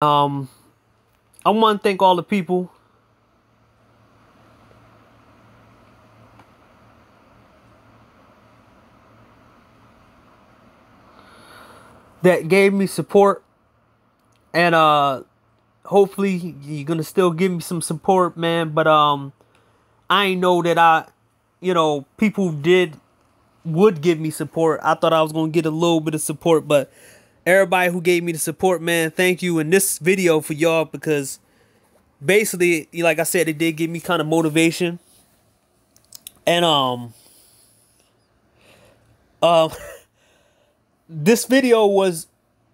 Um, I want to thank all the people that gave me support, and hopefully you're gonna still give me some support, man. But I ain't know that people would give me support. I thought I was gonna get a little bit of support, but everybody who gave me the support, man, thank you. In this video for y'all, because basically, like I said, it did give me kind of motivation. And uh, this video was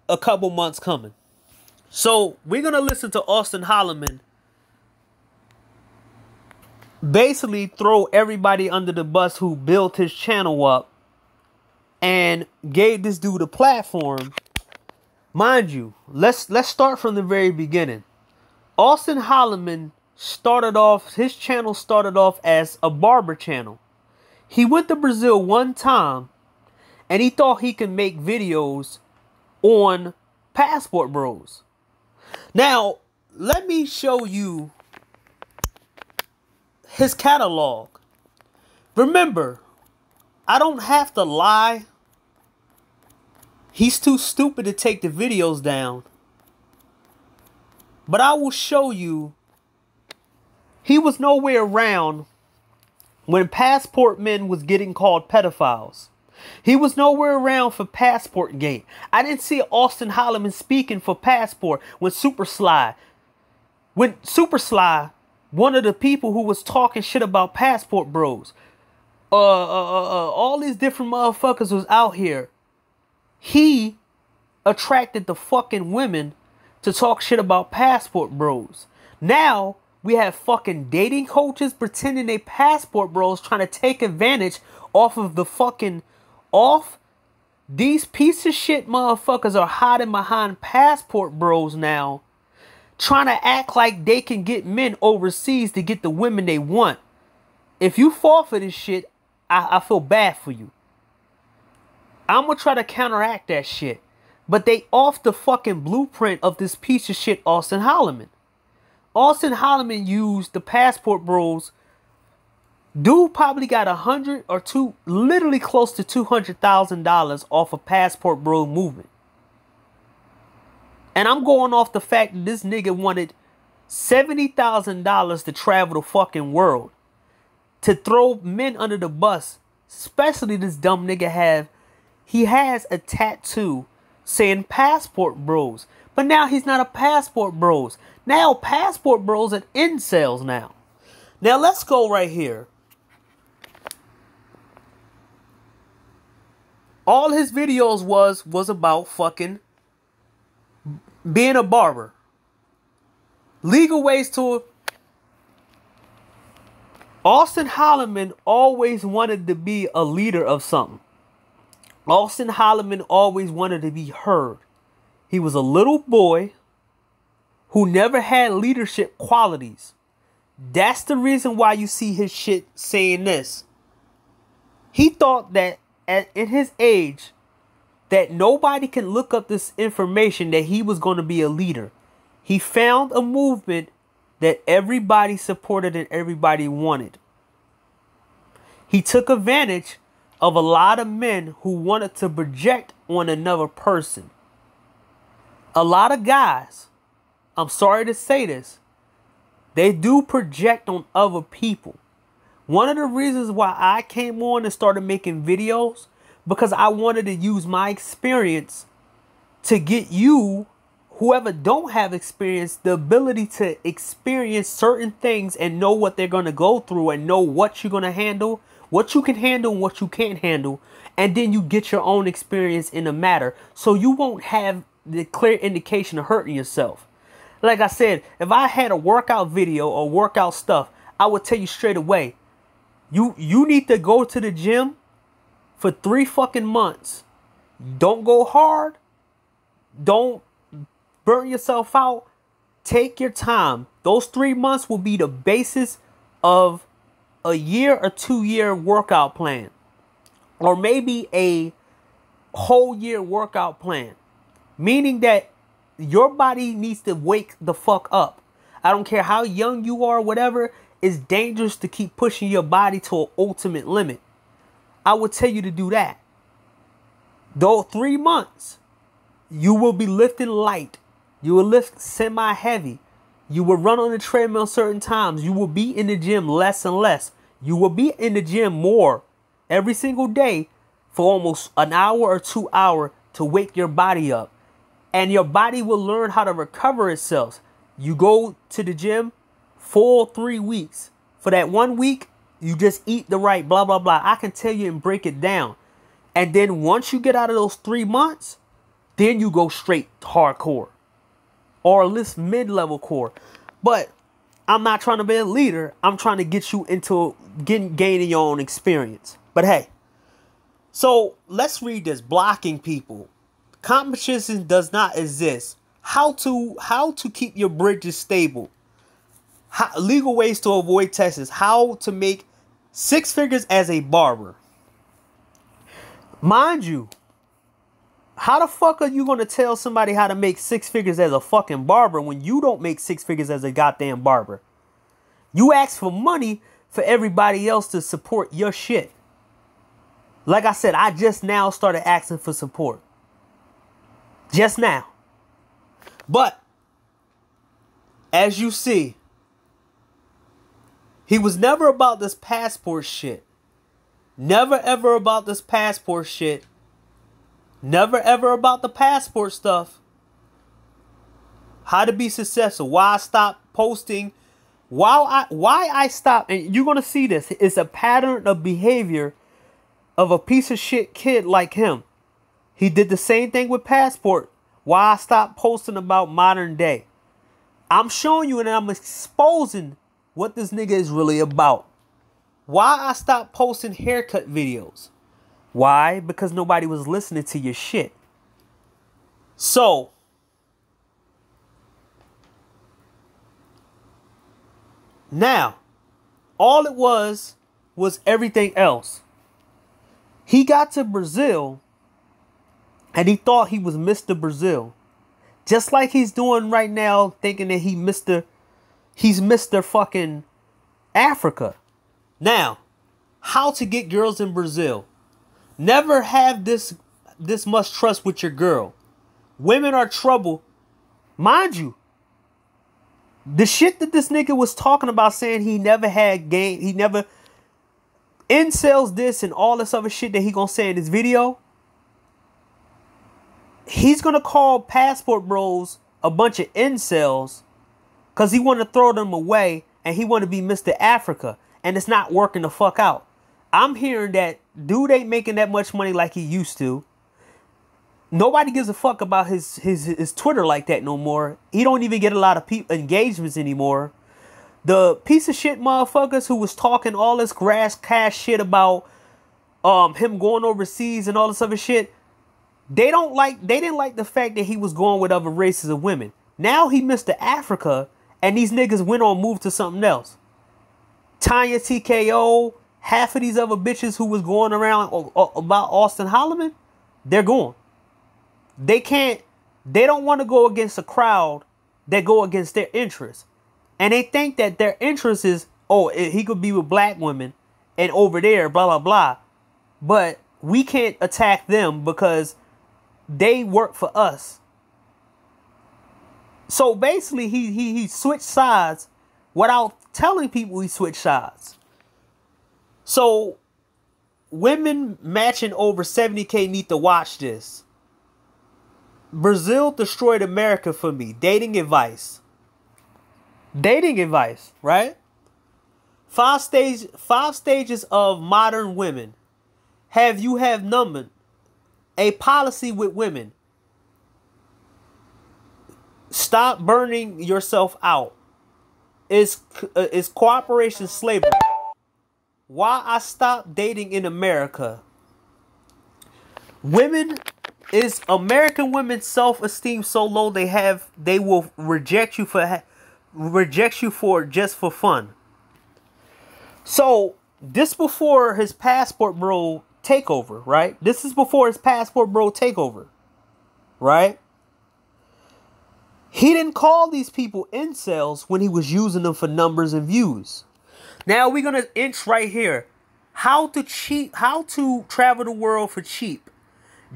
a couple months coming. So we're gonna listen to Auston Holleman basically throw everybody under the bus who built his channel up and gave this dude a platform. Mind you, let's start from the very beginning. Auston Holleman his channel started off as a barber channel. He went to Brazil one time and he thought he could make videos on Passport Bros. Now, let me show you his catalog. Remember, I don't have to lie. He's too stupid to take the videos down. But I will show you, he was nowhere around when Passport men was getting called pedophiles. He was nowhere around for Passport Gate. I didn't see Auston Holleman speaking for Passport when Super Sly, one of the people who was talking shit about Passport Bros, all these different motherfuckers was out here. He attracted the fucking women to talk shit about Passport Bros. Now we have fucking dating coaches pretending they Passport Bros, trying to take advantage off of the fucking these piece of shit motherfuckers are hiding behind Passport Bros now, trying to act like they can get men overseas to get the women they want. If you fall for this shit, I feel bad for you. I'm gonna try to counteract that shit. But they off the fucking blueprint of this piece of shit Auston Holleman. Auston Holleman used the Passport Bros. Dude probably got 100 or two, literally close to $200,000 off of Passport Bro movement. And I'm going off the fact that this nigga wanted $70,000 to travel the fucking world, to throw men under the bus. Especially this dumb nigga he has a tattoo saying Passport Bros. But now he's not a Passport Bros. Now Passport Bros are incels now. Now let's go right here. All his videos was about fucking being a barber. Legal ways to... Auston Holleman always wanted to be a leader of something. Auston Holleman always wanted to be heard. He was a little boy who never had leadership qualities. That's the reason why you see his shit saying this. He thought that in his age that nobody can look up this information that he was going to be a leader. He found a movement that everybody supported and everybody wanted. He took advantage of a lot of men who wanted to project on another person. A lot of guys, I'm sorry to say this, they do project on other people. One of the reasons why I came on and started making videos, because I wanted to use my experience to get you, whoever don't have experience, the ability to experience certain things and know what they're going to go through and know what you're going to handle, what you can handle and what you can't handle. And then you get your own experience in the matter, so you won't have the clear indication of hurting yourself. Like I said, if I had a workout video or workout stuff, I would tell you straight away, you need to go to the gym for 3 fucking months. Don't go hard. Don't burn yourself out. Take your time. Those 3 months will be the basis of a year or 2-year workout plan. Or maybe a whole year workout plan. Meaning that your body needs to wake the fuck up. I don't care how young you are, whatever. It's dangerous to keep pushing your body to an ultimate limit. I would tell you to do that. Though 3 months, you will be lifting light. You will lift semi-heavy. You will run on the treadmill certain times. You will be in the gym less and less. You will be in the gym more every single day for almost an hour or 2 hours to wake your body up. And your body will learn how to recover itself. You go to the gym full 3 weeks. For that 1 week, you just eat the right blah, blah, blah. I can tell you and break it down. And then once you get out of those 3 months, then you go straight hardcore. Or at least mid-level core. But I'm not trying to be a leader. I'm trying to get you into gaining your own experience. But hey, so let's read this. Blocking people. Competition does not exist. How to keep your bridges stable. Legal ways to avoid taxes. How to make 6 figures as a barber. Mind you, how the fuck are you going to tell somebody how to make 6 figures as a fucking barber when you don't make 6 figures as a goddamn barber? You ask for money for everybody else to support your shit. Like I said, I just now started asking for support. Just now. But, as you see, he was never about this passport shit. Never ever about this passport shit. Never ever about the passport stuff. How to be successful. Why I stopped posting. Why I stopped. And you're going to see this. It's a pattern of behavior of a piece of shit kid like him. He did the same thing with passport. Why I stopped posting about modern day. I'm showing you and I'm exposing what this nigga is really about. Why I stopped posting haircut videos. Why? Because nobody was listening to your shit. So, now, all it was everything else. He got to Brazil and he thought he was Mr. Brazil. Just like he's doing right now, thinking that he's Mr. fucking Africa. Now, how to get girls in Brazil. Never have this much trust with your girl. Women are trouble. Mind you, the shit that this nigga was talking about, saying he never had game, he never incels this and all this other shit that he gonna say in this video. He's gonna call passport bros a bunch of incels because he want to throw them away and he want to be Mr. Africa. And it's not working the fuck out. I'm hearing that dude ain't making that much money like he used to. Nobody gives a fuck about his Twitter like that no more. He don't even get a lot of engagements anymore. The piece of shit motherfuckers who was talking all this grass cash shit about him going overseas and all this other shit. They didn't like the fact that he was going with other races of women. Now he Mr. Africa and these niggas went on move to something else. Tanya TKO, half of these other bitches who was going around about Auston Holleman, they're gone. They don't want to go against a crowd that go against their interests. And they think that their interest is, oh, he could be with black women and over there, blah, blah, blah. But we can't attack them because they work for us. So basically, he switched sides without telling people he switched sides. So, women matching over 70K need to watch this. Brazil destroyed America for me. Dating advice. Dating advice, right? 5 stages of modern women. You have numbered a policy with women. Stop burning yourself out. Is cooperation slavery? Why I stopped dating in America? Is American women's self-esteem so low they will reject you for just for fun. So this before his passport bro takeover, right? This is before his passport bro takeover, right? He didn't call these people incels when he was using them for numbers and views. Now we're going to inch right here. How to travel the world for cheap.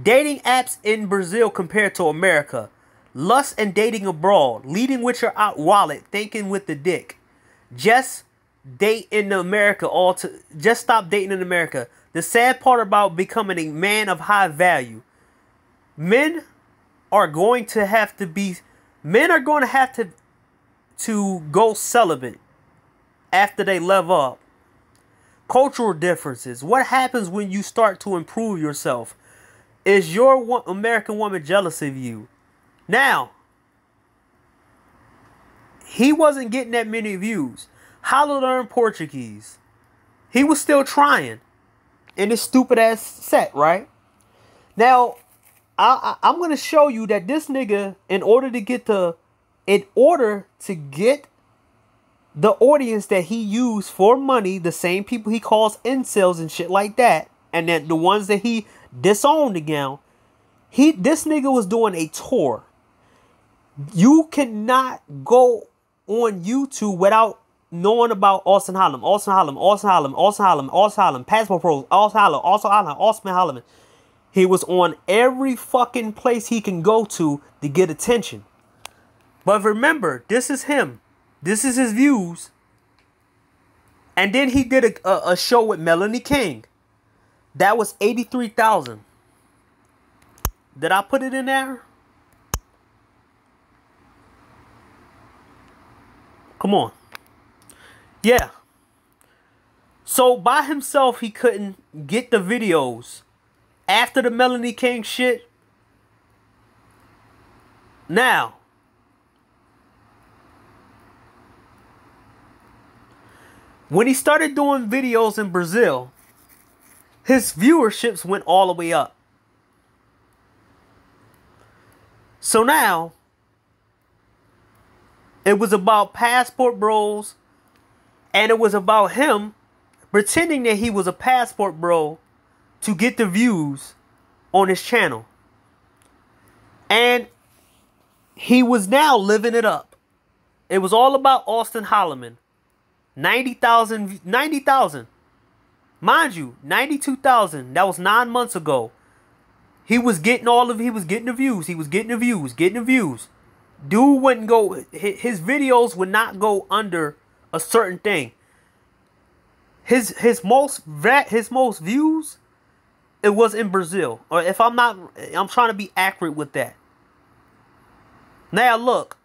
Dating apps in Brazil compared to America. Lust and dating abroad. Leading with your wallet. Thinking with the dick. Just date in America. Just stop dating in America. The sad part about becoming a man of high value. Men are going to have to go celibate after they level up. Cultural differences. What happens when you start to improve yourself? Is your American woman jealous of you? Now, he wasn't getting that many views. How to learn Portuguese? He was still trying in his stupid ass set, right? Now, I'm going to show you that this nigga, in order to get the audience that he used for money, the same people he calls incels and shit like that, and then the ones that he disowned again, this nigga was doing a tour. You cannot go on YouTube without knowing about Auston Holleman, Passport Pros, Auston Holleman. He was on every fucking place he can go to get attention. But remember, this is him. This is his views. And then he did a show with Melanie King. That was 83,000. Did I put it in there? Come on. Yeah. So by himself, he couldn't get the videos. After the Melanie King shit. Now. When he started doing videos in Brazil, his viewerships went all the way up. So now, it was about Passport Bros, and it was about him pretending that he was a passport bro to get the views on his channel. And he was now living it up. It was all about Auston Holleman. 90,000. Mind you, 92,000. That was 9 months ago. He was getting the views. Dude wouldn't go, his videos would not go under a certain thing. His most views, it was in Brazil. Or if I'm trying to be accurate with that. Now look.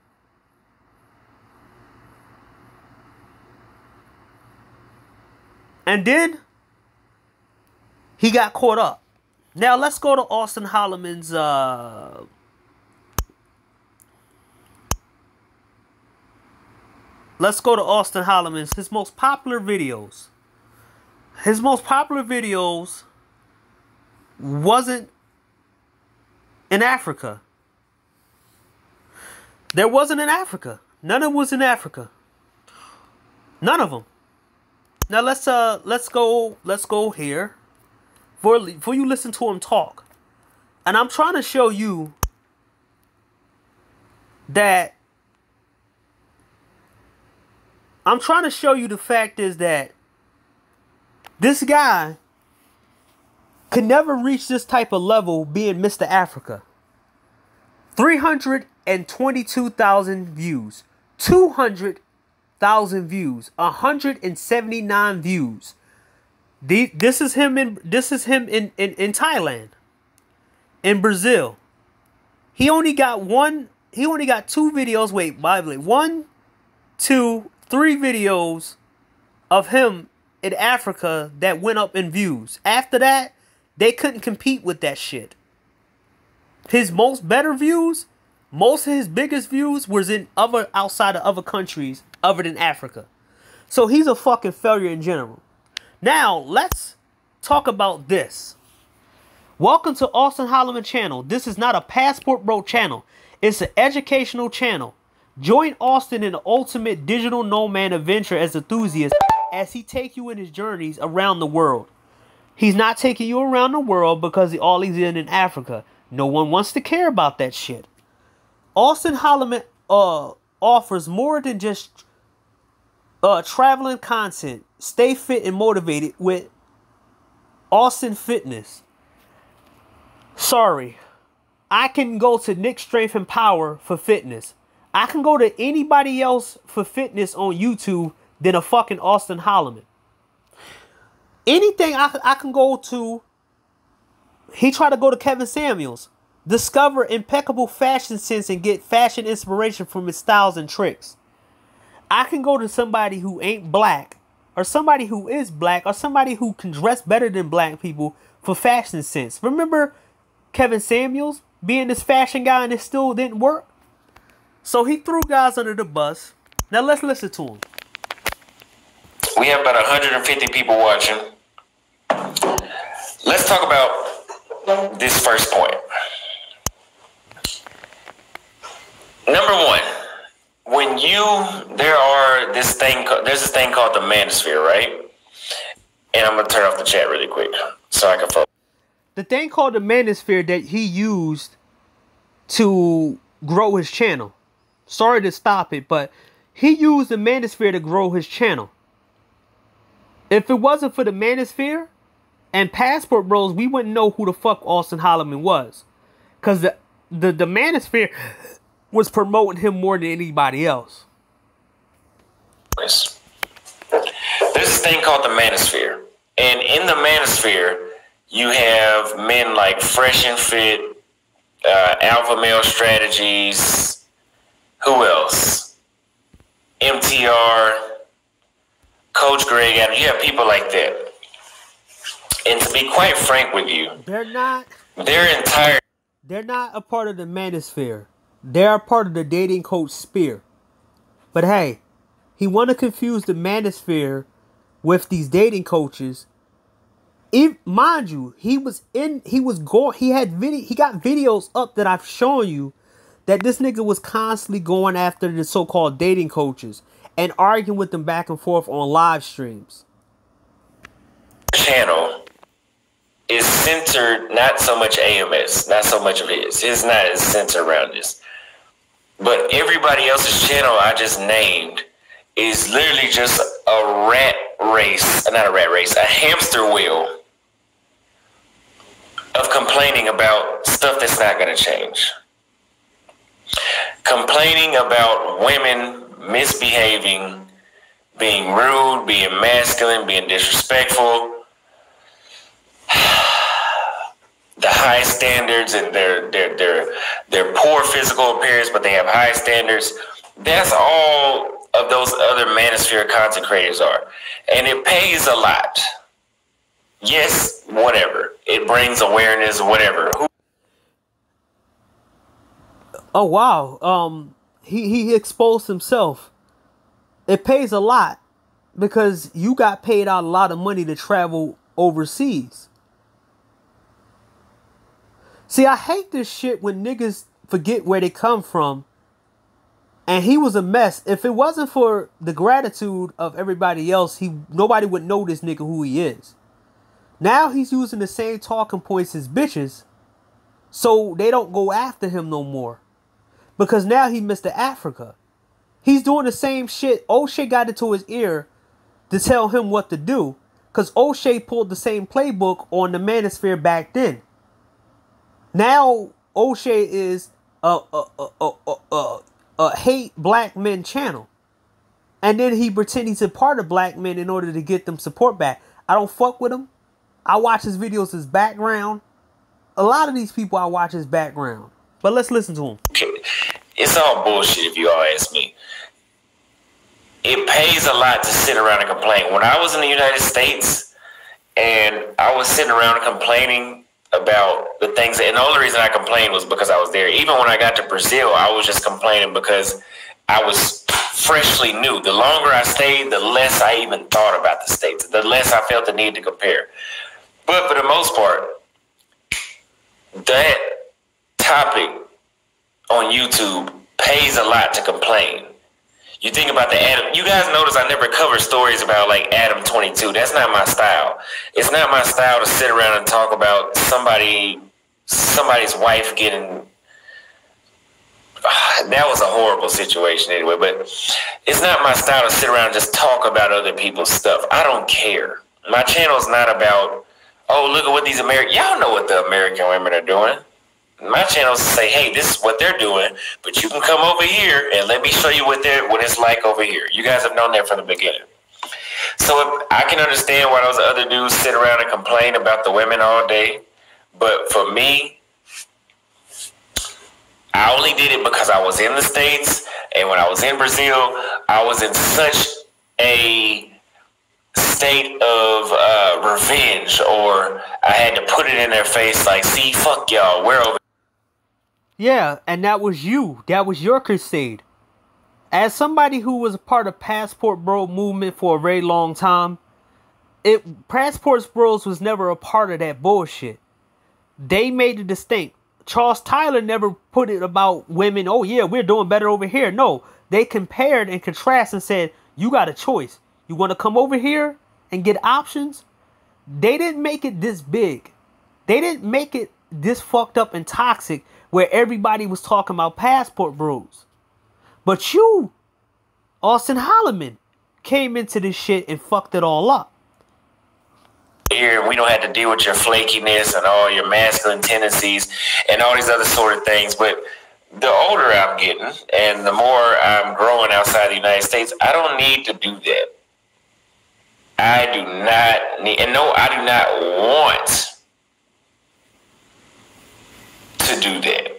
And then he got caught up. Now let's go to Auston Holleman's his most popular videos. His most popular videos wasn't in Africa. There wasn't in Africa. None of them was in Africa. None of them. Now let's go here. Before you listen to him talk. And I'm trying to show you that the fact is that this guy could never reach this type of level being Mr. Africa. 322,000 views. 200,000 views. 179 views. This is him in Thailand. In Brazil. He only got two videos. Wait, by the way, 1, 2, 3 videos of him in Africa that went up in views. After that, they couldn't compete with that shit. His most biggest views was in outside of other countries other than Africa. So he's a fucking failure in general. Now, let's talk about this. Welcome to Auston Holleman channel. This is not a Passport Bro channel. It's an educational channel. Join Auston in the ultimate digital nomad adventure as enthusiast as he take you in his journeys around the world. He's not taking you around the world because all he's in Africa. No one wants to care about that shit. Auston Holleman offers more than just traveling content. Stay fit and motivated with Auston Fitness. Sorry, I can go to Nick Strength and Power for fitness. I can go to anybody else for fitness on YouTube than a fucking Auston Holleman. Anything I can go to. He tried to go to Kevin Samuels. Discover impeccable fashion sense and get fashion inspiration from his styles and tricks. I can go to somebody who ain't black, or somebody who is black, or somebody who can dress better than black people for fashion sense. Remember Kevin Samuels being this fashion guy and it still didn't work? So he threw guys under the bus. Now let's listen to him. We have about 150 people watching. Let's talk about this first point. Number one, there's this thing called the manosphere, right? And I'm gonna turn off the chat really quick so I can focus. The thing called the manosphere that he used to grow his channel. Sorry to stop it, but he used the manosphere to grow his channel. If it wasn't for the manosphere and Passport Bros, we wouldn't know who the fuck Auston Holleman was. Because the manosphere was promoting him more than anybody else. There's this thing called the manosphere. And in the manosphere, you have men like Fresh and Fit, Alpha Male Strategies, who else? MTR, Coach Greg Adams. You have people like that. And to be quite frank with you, they're not a part of the manosphere. They're a part of the dating coach sphere. But hey, he want to confuse the manosphere with these dating coaches. Mind you, he got videos up that I've shown you that this nigga was constantly going after the so-called dating coaches and arguing with them back and forth on live streams. Channel is centered, not so much AMS, not so much of his. His not as centered around this. But everybody else's channel I just named is literally just a hamster wheel of complaining about stuff that's not going to change. Complaining about women misbehaving, being rude, being masculine, being disrespectful. The high standards, and their poor physical appearance, but they have high standards. That's all of those other manosphere content creators are. And it pays a lot. Yes, whatever. It brings awareness, whatever. Oh, wow. He exposed himself. It pays a lot because you got paid out a lot of money to travel overseas. See, I hate this shit when niggas forget where they come from. And he was a mess. If it wasn't for the gratitude of everybody else, nobody would know this nigga who he is. Now he's using the same talking points as bitches, so they don't go after him no more. Because now he Mr. Africa. He's doing the same shit. O'Shea got into his ear to tell him what to do. Because O'Shea pulled the same playbook on the manosphere back then. Now O'Shea is a hate black men channel. And then he pretend he's a part of black men in order to get them support back. I don't fuck with him. I watch his videos as background. A lot of these people I watch as background. But let's listen to him. It's all bullshit if you all ask me. It pays a lot to sit around and complain. When I was in the United States and I was sitting around complaining about the things, and the only reason I complained was because I was there. Even when I got to Brazil, I was just complaining because I was freshly new. The longer I stayed, the less I even thought about the States, the less I felt the need to compare. But for the most part, that topic on YouTube pays a lot to complain. You think about the Adam. You guys notice I never cover stories about like Adam 22. That's not my style. It's not my style to sit around and talk about somebody's wife getting that was a horrible situation anyway. But it's not my style to sit around and just talk about other people's stuff. I don't care. My channel is not about, oh, look at what these American, y'all know what the American women are doing. My channel is to say, hey, this is what they're doing, but you can come over here and let me show you what it's like over here. You guys have known that from the beginning. So I can understand why those other dudes sit around and complain about the women all day. But for me, I only did it because I was in the States. And when I was in Brazil, I was in such a state of revenge, or I had to put it in their face like, see, fuck y'all, we're over. Yeah, and that was you. That was your crusade. As somebody who was a part of Passport Bro movement for a very long time, Passport Bros was never a part of that bullshit. They made it distinct. Charles Tyler never put it about women, oh yeah, we're doing better over here. No, they compared and contrasted and said, you got a choice. You want to come over here and get options? They didn't make it this big. They didn't make it this fucked up and toxic where everybody was talking about Passport Bros. But you, Auston Holleman, came into this shit and fucked it all up. Here, we don't have to deal with your flakiness and all your masculine tendencies and all these other sort of things. But the older I'm getting and the more I'm growing outside the United States, I don't need to do that. I do not need, and no, I do not want to do that.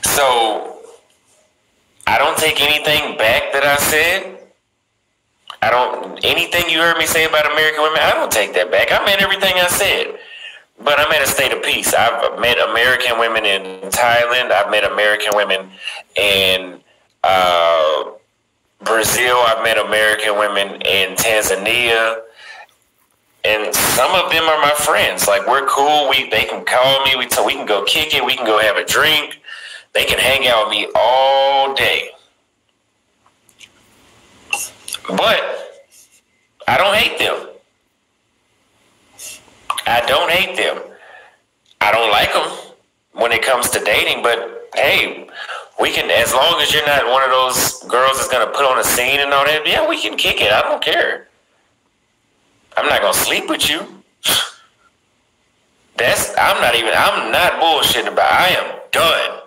So I don't take anything back that I said. Anything you heard me say about American women, I don't take that back. I meant everything I said. But I'm at a state of peace. I've met American women in Thailand. I've met American women in Brazil. I've met American women in Tanzania. And some of them are my friends. Like, we're cool. They can call me. We can go kick it. We can go have a drink. They can hang out with me all day. But I don't hate them. I don't hate them. I don't like them when it comes to dating, but hey, we can, as long as you're not one of those girls that's going to put on a scene and all that, yeah, we can kick it. I don't care. I'm not going to sleep with you. I'm not bullshitting about it. I am done.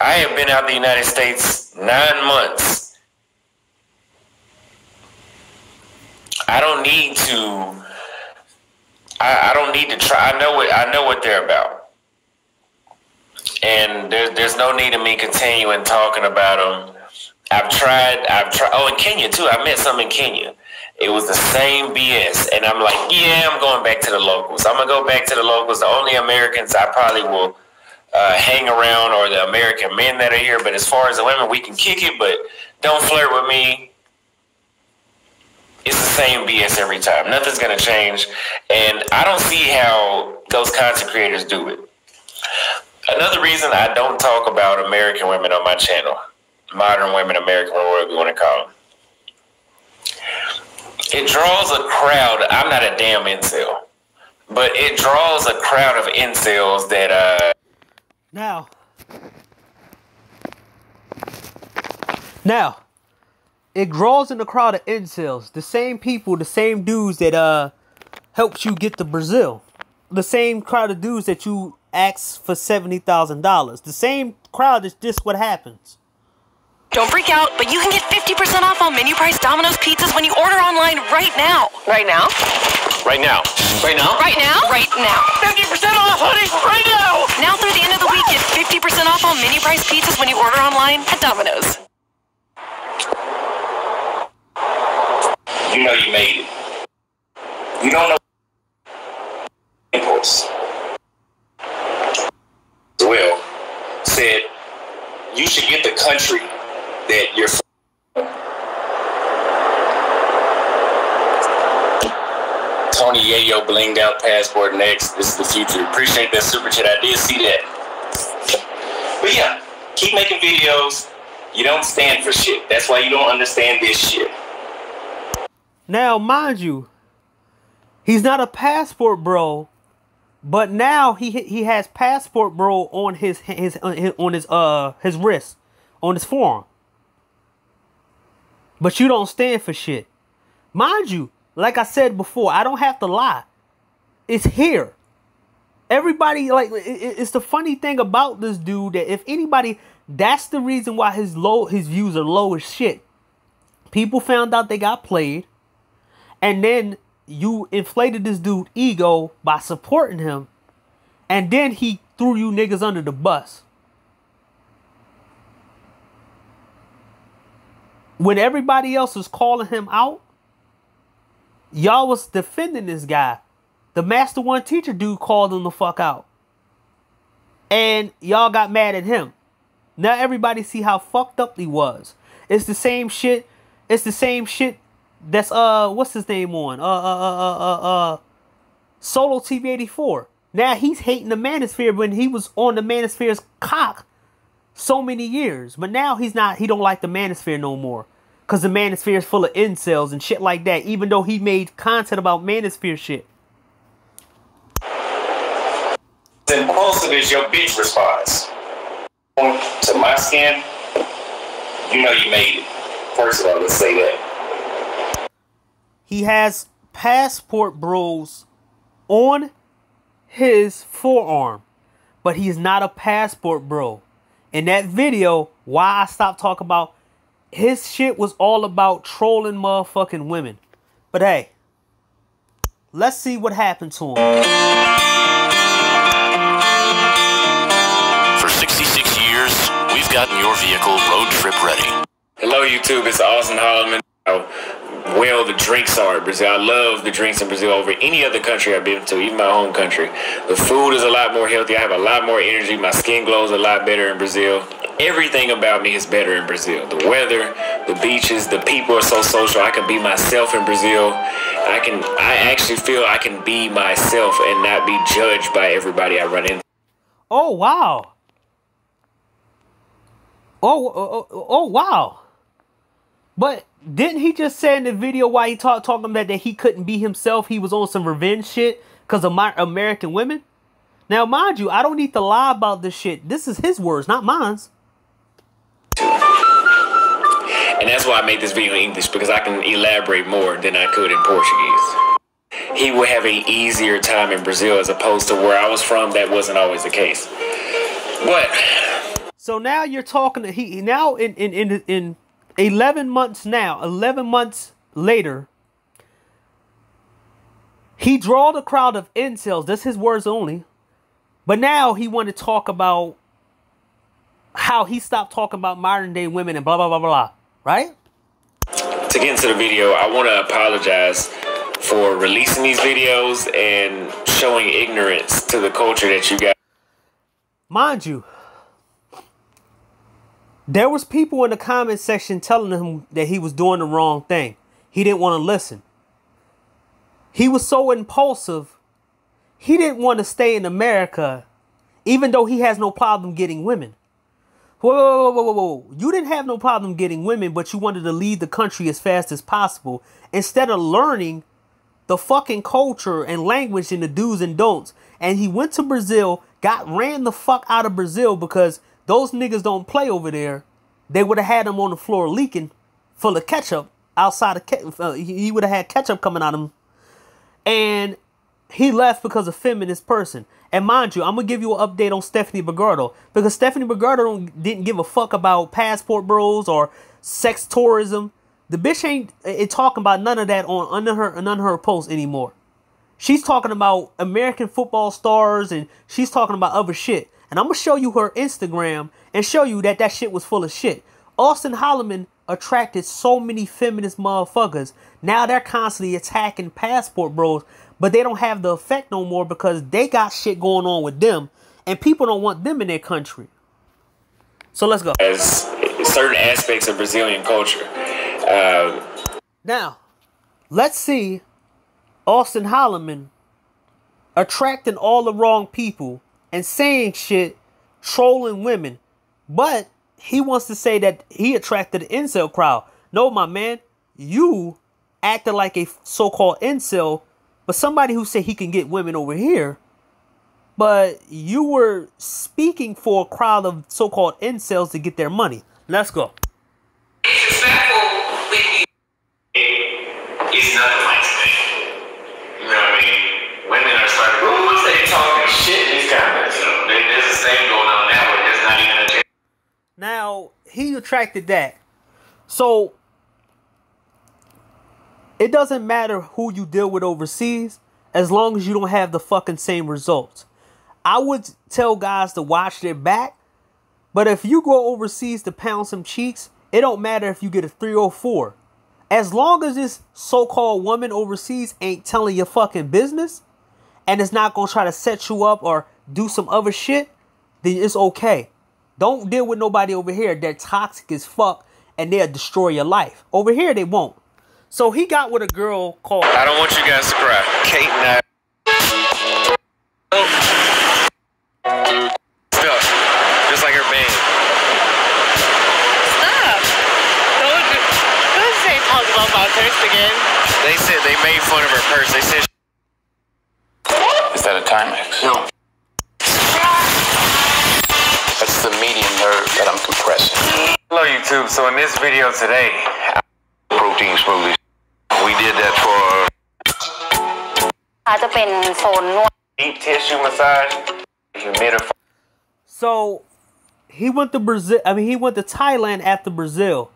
I have been out the United States 9 months. I don't need to try. I know what they're about. And there's no need of me continuing talking about them. I've tried. Oh, in Kenya too. I met some in Kenya. It was the same BS. And I'm like, yeah, I'm going back to the locals. I'm going to go back to the locals. The only Americans I probably will hang around are the American men that are here. But as far as the women, we can kick it, but don't flirt with me. It's the same BS every time. Nothing's going to change. And I don't see how those kinds of creators do it. Another reason I don't talk about American women on my channel, modern women, American women, whatever you want to call them, it draws a crowd. I'm not a damn incel, but it draws a crowd of incels that Now, it draws in a crowd of incels. The same people, the same dudes that helped you get to Brazil. The same crowd of dudes that you asked for $70,000. The same crowd is just what happens. Don't freak out, but you can get 50% off all menu price Domino's pizzas when you order online right now. Right now? right now. Right now? Right now? Right now. 50% off, honey, right now! Now through the end of the week, get 50% off all menu price pizzas when you order online at Domino's. You know you made it. You don't know impulse. Well, said you should get the country that you're from. Tony Yayo blinged out passport next. This is the future. Appreciate that super chat. I did see that. But yeah, keep making videos. You don't stand for shit. That's why you don't understand this shit. Now, mind you, he's not a passport bro But now he has passport bro on his wrist, on his forearm. But you don't stand for shit. Mind you, like I said before, I don't have to lie. It's here. Everybody, like, it's the funny thing about this dude that if anybody, that's the reason why his views are low as shit. People found out they got played, and then you inflated this dude's ego by supporting him, and then he threw you niggas under the bus. When everybody else was calling him out, y'all was defending this guy. The Master One Teacher dude called him the fuck out. And y'all got mad at him. Now everybody see how fucked up he was. It's the same shit. It's the same shit that's what's his name on? Solo TV 84. Now he's hating the Manosphere when he was on the Manosphere's cock so many years. But now he don't like the Manosphere no more. Cause the Manosphere is full of incels and shit like that, even though he made content about Manosphere shit. As impulsive as your bitch response to my skin, you know you made it. First of all, let's say that. He has passport bros on his forearm, but he's not a passport bro. In that video, why I stopped talking about his shit was all about trolling motherfucking women. But hey, let's see what happened to him. For 66 years, we've gotten your vehicle road trip ready. Hello, YouTube. It's Auston holleman. Well, the drinks are in Brazil. I love the drinks in Brazil over any other country I've been to, even my home country. The food is a lot more healthy. I have a lot more energy. My skin glows a lot better in Brazil. Everything about me is better in Brazil. The weather, the beaches, the people are so social. I can be myself in Brazil. I actually feel I can be myself and not be judged by everybody I run into. Oh, wow. Oh, wow. But didn't he just say in the video why he talking about that he couldn't be himself? He was on some revenge shit because of my American women. Now, mind you, I don't need to lie about this shit. This is his words, not mine. And that's why I made this video in English, because I can elaborate more than I could in Portuguese. He would have an easier time in Brazil as opposed to where I was from. That wasn't always the case. But so now you're talking to he now in 11 months now, 11 months later, he drawed a crowd of incels. That's his words only. But now he want to talk about how he stopped talking about modern day women and blah, blah, blah, blah. Right? To get into the video, I want to apologize for releasing these videos and showing ignorance to the culture that you got. Mind you, there was people in the comment section telling him that he was doing the wrong thing. He didn't want to listen. He was so impulsive. He didn't want to stay in America, even though he has no problem getting women. Whoa. You didn't have no problem getting women, but you wanted to leave the country as fast as possible instead of learning the fucking culture and language and the do's and don'ts. And he went to Brazil, ran the fuck out of Brazil because those niggas don't play over there. They would have had him on the floor leaking full of ketchup outside of he would have had ketchup coming out of him. And he left because of feminist person. And mind you, I'm going to give you an update on Stephanie Bergardo. Because Stephanie Bergardo didn't give a fuck about passport bros or sex tourism. The bitch ain't talking about none of that on none of her posts anymore. She's talking about American football stars and she's talking about other shit. And I'm going to show you her Instagram and show you that that shit was full of shit. Auston holleman attracted so many feminist motherfuckers. Now they're constantly attacking passport bros. But they don't have the effect no more because they got shit going on with them. And people don't want them in their country. So let's go. As certain aspects of Brazilian culture. Now, let's see Auston holleman attracting all the wrong people and saying shit, trolling women. But he wants to say that he attracted the incel crowd. No, my man, you acted like a so-called incel. But somebody who said he can get women over here But you were speaking for a crowd of so-called incels to get their money. Let's go. Disrespectful with you is nothing like today. You know what I mean? Women are starting to they talking shit in these comments. You know, there's this thing going on now where there's not even a. Now, he attracted that. So, it doesn't matter who you deal with overseas as long as you don't have the fucking same results. I would tell guys to watch their back, but if you go overseas to pound some cheeks, it don't matter if you get a 3 or 4. As long as this so-called woman overseas ain't telling your fucking business and it's not gonna try to set you up or do some other shit, then it's okay. Don't deal with nobody over here. They're toxic as fuck and they'll destroy your life. Over here, they won't. So he got with a girl called... I don't want you guys to cry. Kate and I... Stuff. Just like her band. Stop. Don't say talk about my purse again. They said they made fun of her purse. They said... Is that a Timex? No. That's the median nerve that I'm compressing. Hello, YouTube. So in this video today... Protein smoothies. We did that for... จะเป็นโซนนวด deep tissue massage. Humidifier. So he went to Brazil. I mean, he went to Thailand after Brazil.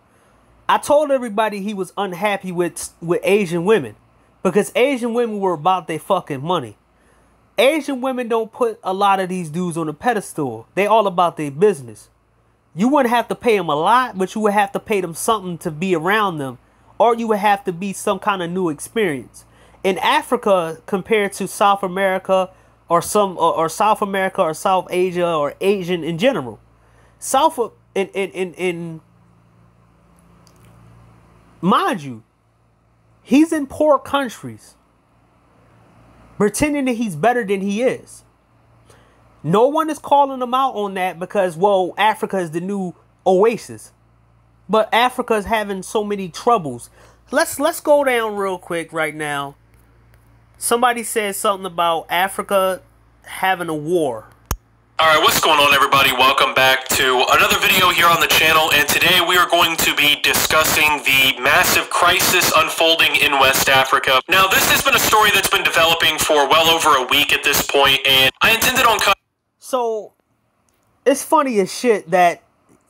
I told everybody he was unhappy with Asian women because Asian women were about their fucking money. Asian women don't put a lot of these dudes on a pedestal. They all about their business. You wouldn't have to pay them a lot, but you would have to pay them something to be around them, or you would have to be some kind of new experience. In Africa, compared to South America or South America or South Asia or Asian in general, mind you, he's in poor countries, pretending that he's better than he is. No one is calling him out on that because, well, Africa is the new oasis. But Africa is having so many troubles. Let's go down real quick right now. Somebody said something about Africa having a war. Alright, what's going on, everybody? Welcome back to another video here on the channel, and today we are going to be discussing the massive crisis unfolding in West Africa. Now, this has been a story that's been developing for well over a week at this point, and I intended on covering... So, it's funny as shit that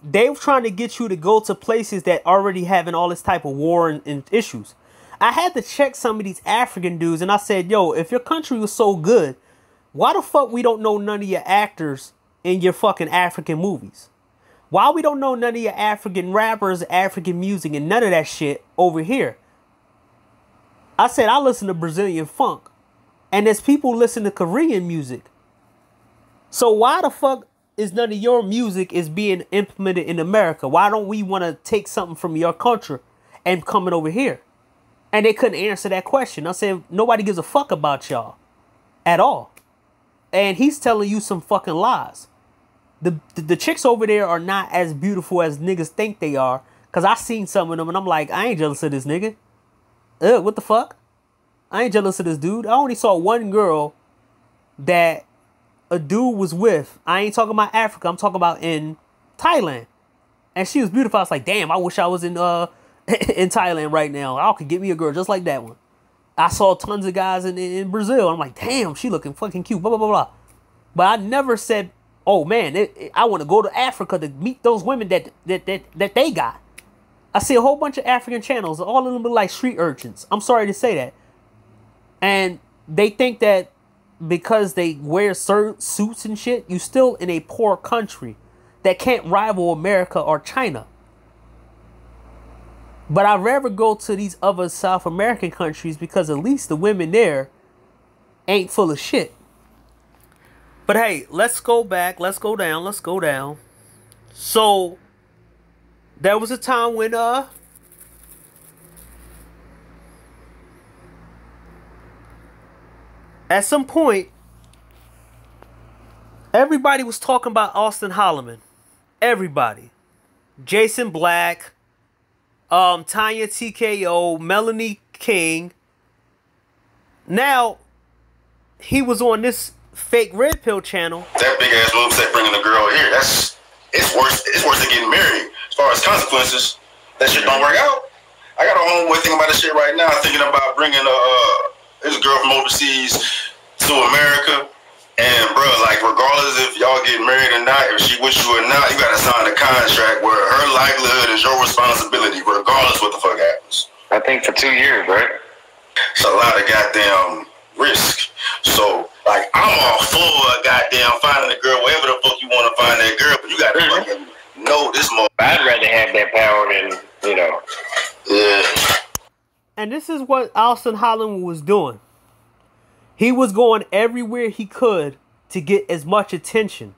they're trying to get you to go to places that already having all this type of war and issues. I had to check some of these African dudes, and I said, yo, if your country was so good, why the fuck we don't know none of your actors in your fucking African movies? Why we don't know none of your African rappers, African music, and none of that shit over here? I said I listen to Brazilian funk, and there's people listen to Korean music. So why the fuck is none of your music is being implemented in America? Why don't we want to take something from your culture and come it over here? And they couldn't answer that question. I said, nobody gives a fuck about y'all at all. And he's telling you some fucking lies. The chicks over there are not as beautiful as niggas think they are. Because I seen some of them and I'm like, I ain't jealous of this nigga. What the fuck? I ain't jealous of this dude. I only saw one girl that a dude was with. I ain't talking about Africa. I'm talking about in Thailand. And she was beautiful. I was like, damn, I wish I was in Thailand right now. I could get me a girl just like that one. I saw tons of guys in Brazil. I'm like, damn, she looking fucking cute. Blah, blah, blah, blah. But I never said, oh, man, I want to go to Africa to meet those women that they got. I see a whole bunch of African channels. All of them look like street urchins. I'm sorry to say that. And they think that because they wear certain suits and shit, you still in a poor country that can't rival America or China. But I'd rather go to these other South American countries because at least the women there ain't full of shit. But hey, let's go back. Let's go down. Let's go down. So there was a time when at some point everybody was talking about Auston Holleman. Everybody. Jason Black, Tanya TKO, Melanie King. Now, he was on this fake red pill channel. That big ass move set bringing the girl here. It's worse. It's worse than getting married. As far as consequences, that shit don't work out. I got a homeboy thinking about this shit right now, thinking about bringing this girl from overseas to America. And bro, like regardless if y'all get married or not, if she with you or not, you gotta sign a contract where her livelihood is your responsibility, regardless what the fuck happens. I think for 2 years, right? It's a lot of goddamn risk. So like I'm all for goddamn finding a girl, wherever the fuck you want to find that girl, but you gotta fucking know this more. I'd rather have that power than, you know. Yeah. And this is what Auston Holleman was doing. He was going everywhere he could to get as much attention,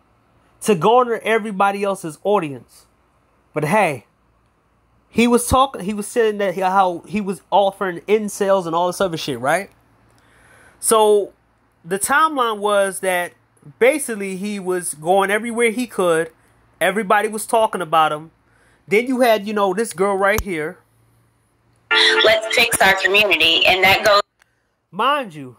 to garner everybody else's audience. But hey, he was saying that how he was offering incels and all this other shit, right? So the timeline was that basically he was going everywhere he could. Everybody was talking about him. Then you had, this girl right here. Let's fix our community. And that goes. Mind you,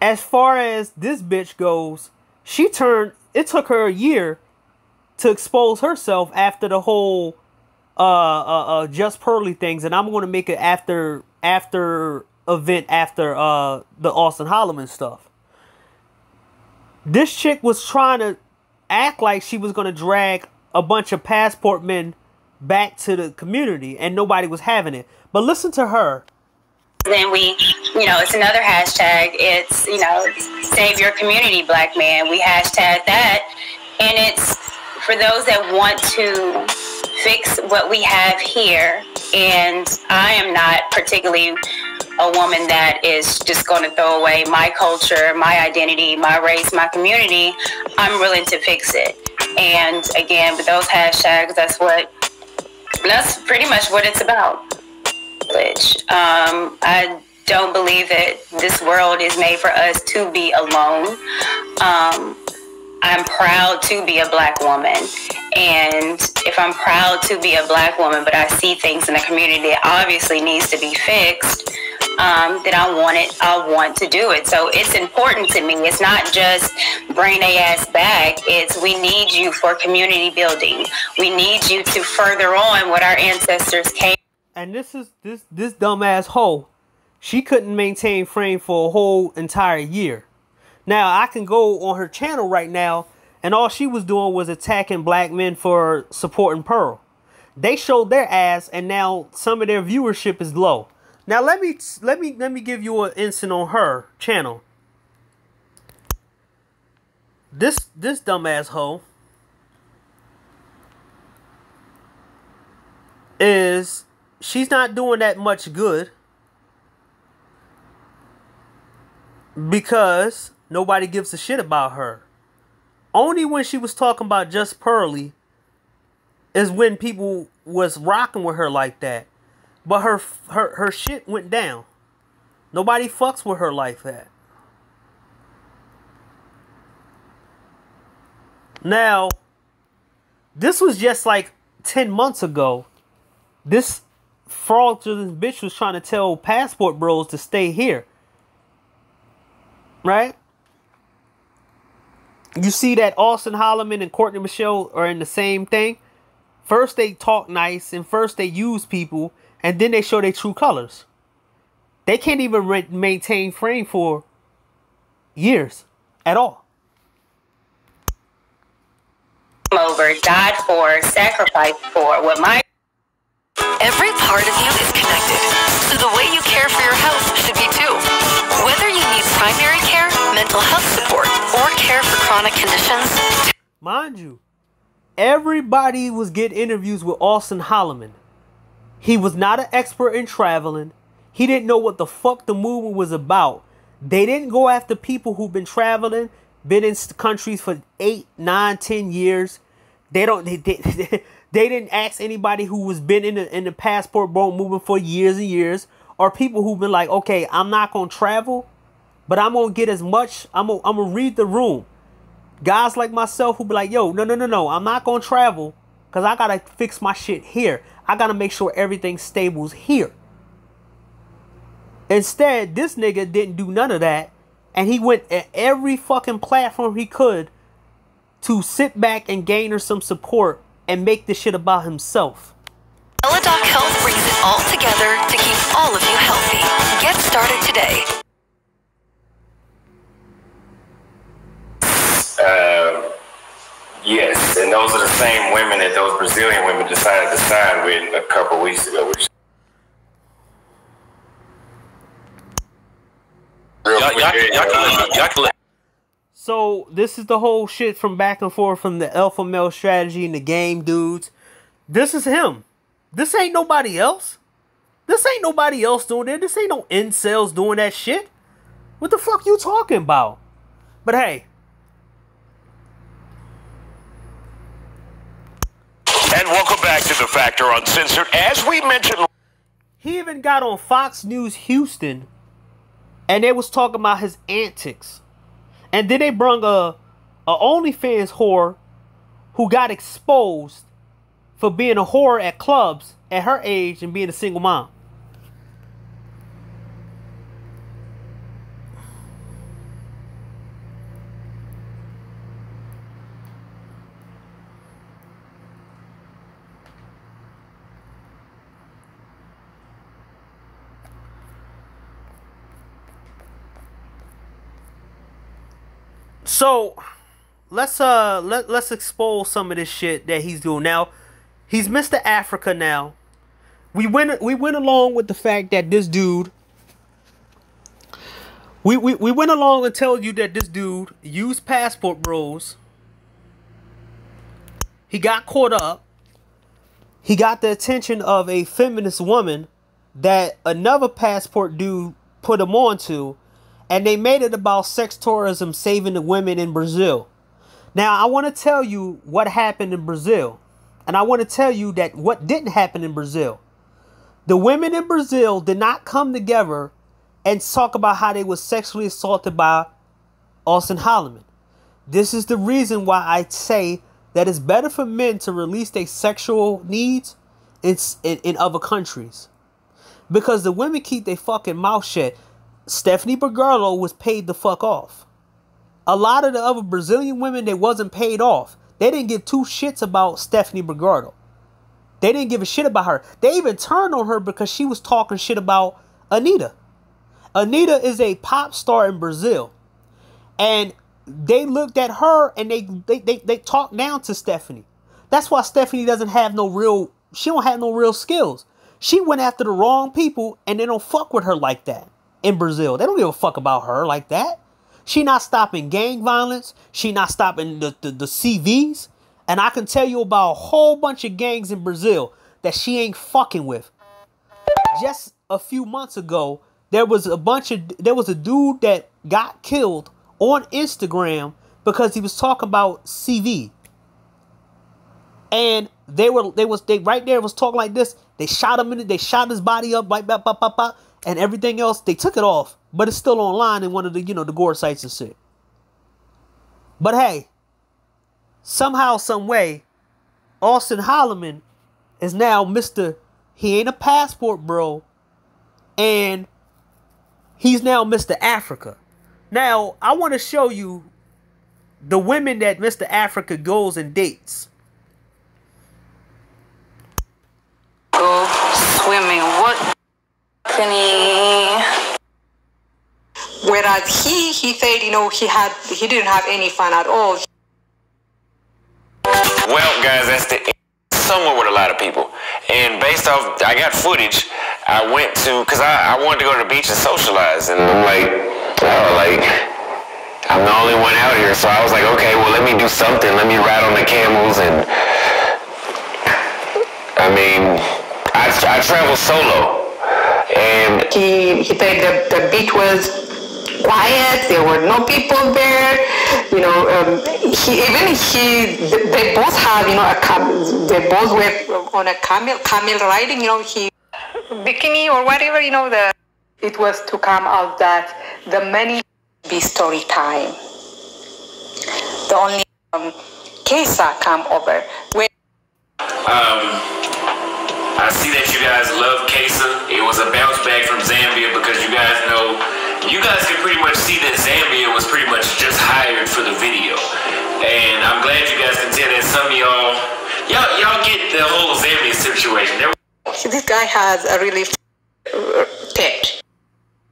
as far as this bitch goes, it took her a year to expose herself after the whole Just Pearly things, and I'm going to make it after event after the Auston Holleman stuff. This chick was trying to act like she was going to drag a bunch of passport men back to the community, and nobody was having it. But listen to her. Then it's another hashtag. It's, save your community, black man. We hashtag that. And it's for those that want to fix what we have here. And I am not particularly a woman that is just going to throw away my culture, my identity, my race, my community. I'm willing to fix it. And again, with those hashtags, that's pretty much what it's about. I don't believe that this world is made for us to be alone. I'm proud to be a black woman. And if I'm proud to be a black woman, but I see things in the community that obviously needs to be fixed, then I want to do it. So it's important to me. It's not just bring their ass back. It's we need you for community building. We need you to further on what our ancestors came. And this dumbass hoe, she couldn't maintain frame for a whole entire year. Now, I can go on her channel right now, and all she was doing was attacking black men for supporting Pearl. They showed their ass, and now some of their viewership is low. Now, let me give you an instant on her channel. This dumbass hoe she's not doing that much good because nobody gives a shit about her. Only when she was talking about Just Pearly is when people was rocking with her like that. But her shit went down. Nobody fucks with her like that. Now, this was just like 10 months ago. This fraudulent bitch was trying to tell passport bros to stay here. Right? You see that Auston Holleman and Courtney Michelle are in the same thing. First they talk nice and first they use people, and then they show their true colors. They can't even maintain frame for years at all. Over, died for, sacrificed for, what my... Every part of you is connected, so the way you care for your health should be too. Whether you need primary care, mental health support, or care for chronic conditions. Mind you, everybody was getting interviews with Auston Holleman. He was not an expert in traveling. He didn't know what the fuck the movement was about. They didn't go after people who've been traveling, been in countries for 8, 9, 10 years. They didn't ask anybody who was been in the passport boat movement for years and years, or people who've been like, okay, I'm not gonna travel, but I'm gonna get as much. I'm gonna read the room. Guys like myself who be like, yo, no, I'm not gonna travel because I gotta fix my shit here. I gotta make sure everything stables here. Instead, this nigga didn't do none of that. And he went at every fucking platform he could to sit back and gain her some support and make this shit about himself. Teladoc Health brings it all together to keep all of you healthy. Get started today. Yes, and those are the same women that those Brazilian women decided to sign with a couple weeks ago. So this is the whole shit from back and forth from the alpha male strategy and the game dudes. This is him. This ain't nobody else. This ain't nobody else doing it. This ain't no incels doing that shit. What the fuck you talking about? But hey. And welcome back to The Factor Uncensored. As we mentioned, he even got on Fox News Houston, and they was talking about his antics. And then they brung a OnlyFans whore who got exposed for being a whore at clubs at her age and being a single mom. So let's expose some of this shit that he's doing now. He's Mr. Africa now. We went along with the fact that this dude. We went along and told you that this dude used passport bros. He got caught up. He got the attention of a feminist woman that another passport dude put him on to. And they made it about sex tourism saving the women in Brazil. Now, I want to tell you what happened in Brazil. And I want to tell you that what didn't happen in Brazil. The women in Brazil did not come together and talk about how they were sexually assaulted by Auston Holleman. This is the reason why I say that it's better for men to release their sexual needs in other countries. Because the women keep their fucking mouth shut. Stephanie Bergerlo was paid the fuck off. A lot of the other Brazilian women that wasn't paid off, they didn't give two shits about Stephanie Bergerlo. They didn't give a shit about her. They even turned on her because she was talking shit about Anitta. Anitta is a pop star in Brazil. And they looked at her and they talked down to Stephanie. That's why Stephanie doesn't have no real, she don't have no real skills. She went after the wrong people and they don't fuck with her like that. In Brazil, they don't give a fuck about her like that. She not stopping gang violence. She not stopping the CVs. And I can tell you about a whole bunch of gangs in Brazil that she ain't fucking with. Just a few months ago, there was a dude that got killed on Instagram because he was talking about CV. And they right there was talking like this. They shot him in it. They shot his body up like that. And everything else, they took it off. But it's still online in one of the, the gore sites and shit. But hey, somehow, some way, Auston Holleman is now Mr. He ain't a passport bro. And he's now Mr. Africa. Now, I want to show you the women that Mr. Africa goes and dates. Go swimming. What? Whereas he said, he didn't have any fun at all. Well, guys, that's somewhere with a lot of people. And based off, I got footage. I went to, because I wanted to go to the beach and socialize. And I'm like, I'm the only one out here. So I was like, okay, well, let me do something. Let me ride on the camels. And I mean, I travel solo. And he said the beach was quiet. There were no people there. They both had, they both were on a camel riding. He bikini or whatever. It was to come out that the money be story time. The only Kesa come over. I see that you guys love Kesa. It was a bounce back from Zambia because you guys know you guys can pretty much see that Zambia was pretty much just hired for the video. And I'm glad you guys can tell that some of y'all get the whole Zambia situation. This guy has a really tip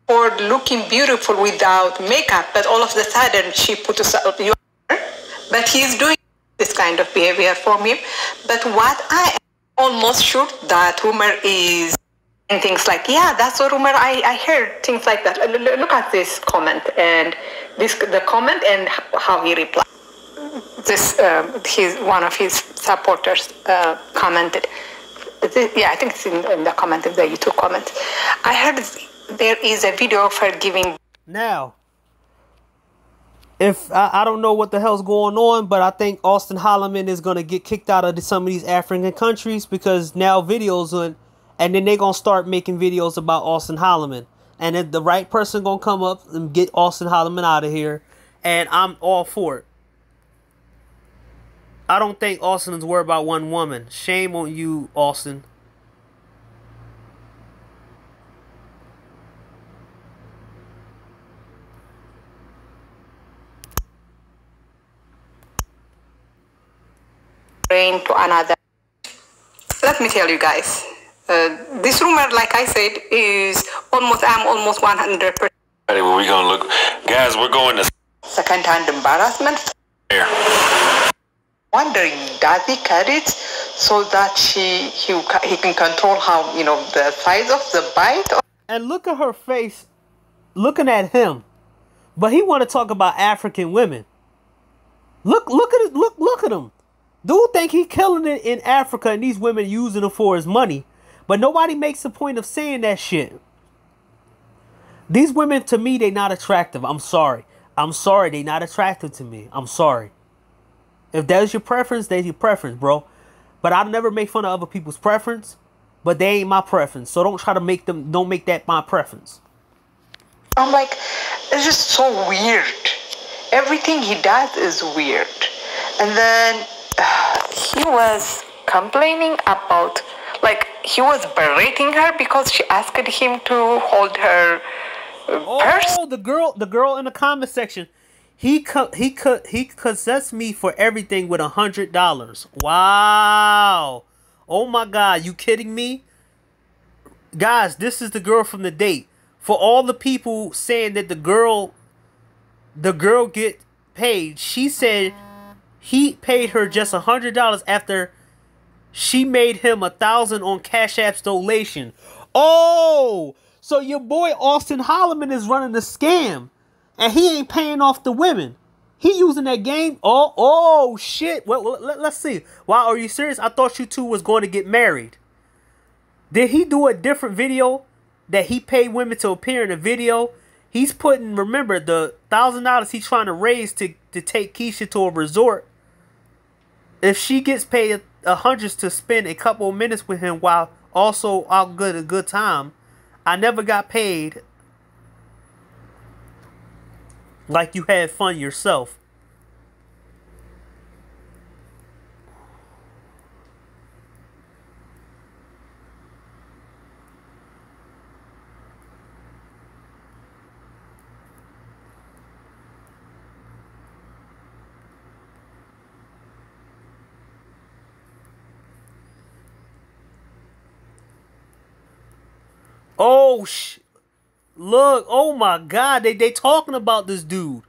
for looking beautiful without makeup, but all of a sudden she put a but he's doing this kind of behavior for me. But what I am almost sure that rumor is and things like, yeah, that's a rumor. I heard things like that. Look at this comment and the comment and how he replied. This one of his supporters commented. Yeah, I think it's in the comment of the YouTube comment. I heard there is a video of her giving. Now, if I don't know what the hell's going on, but I think Auston Holleman is gonna get kicked out of some of these African countries because now videos and then they're gonna start making videos about Auston Holleman, and if the right person gonna come up and get Auston Holleman out of here, and I'm all for it. I don't think Austin is worried about one woman. Shame on you, Austin. To another. Let me tell you guys, this rumor, like I said, is I'm almost 100%. Where we gonna look, guys? We're going to Second-hand embarrassment. Here. Wondering, does he cut it so that he can control how, the size of the bite? And look at her face, looking at him, but he want to talk about African women. Look at it. Look at him. Dude think he killing it in Africa and these women using him for his money, but nobody makes a point of saying that shit. These women, to me, they not attractive. I'm sorry. They not attractive to me. I'm sorry. If that's your preference, that's your preference, bro. But I'll never make fun of other people's preference. But they ain't my preference. So don't try to don't make that my preference. I'm like, it's just so weird. Everything he does is weird. And then he was complaining about, he was berating her because she asked him to hold her purse. Oh, the girl in the comment section. He possessed me for everything with $100. Wow. Oh my God. You kidding me? Guys, this is the girl from the date. For all the people saying that the girl get paid, she said he paid her just $100 after she made him $1,000 on Cash App's donation. Oh, so your boy Auston Holleman is running the scam. And he ain't paying off the women. He using that game. Oh shit. Well, let's see. Wow, are you serious? I thought you two was going to get married. Did he do a different video that he paid women to appear in a video? He's putting, remember, the $1,000 he's trying to raise to take Keisha to a resort. If she gets paid $100 to spend a couple of minutes with him while also I'll get a good time, I never got paid like you had fun yourself. Oh, look, oh my God, they talking about this dude.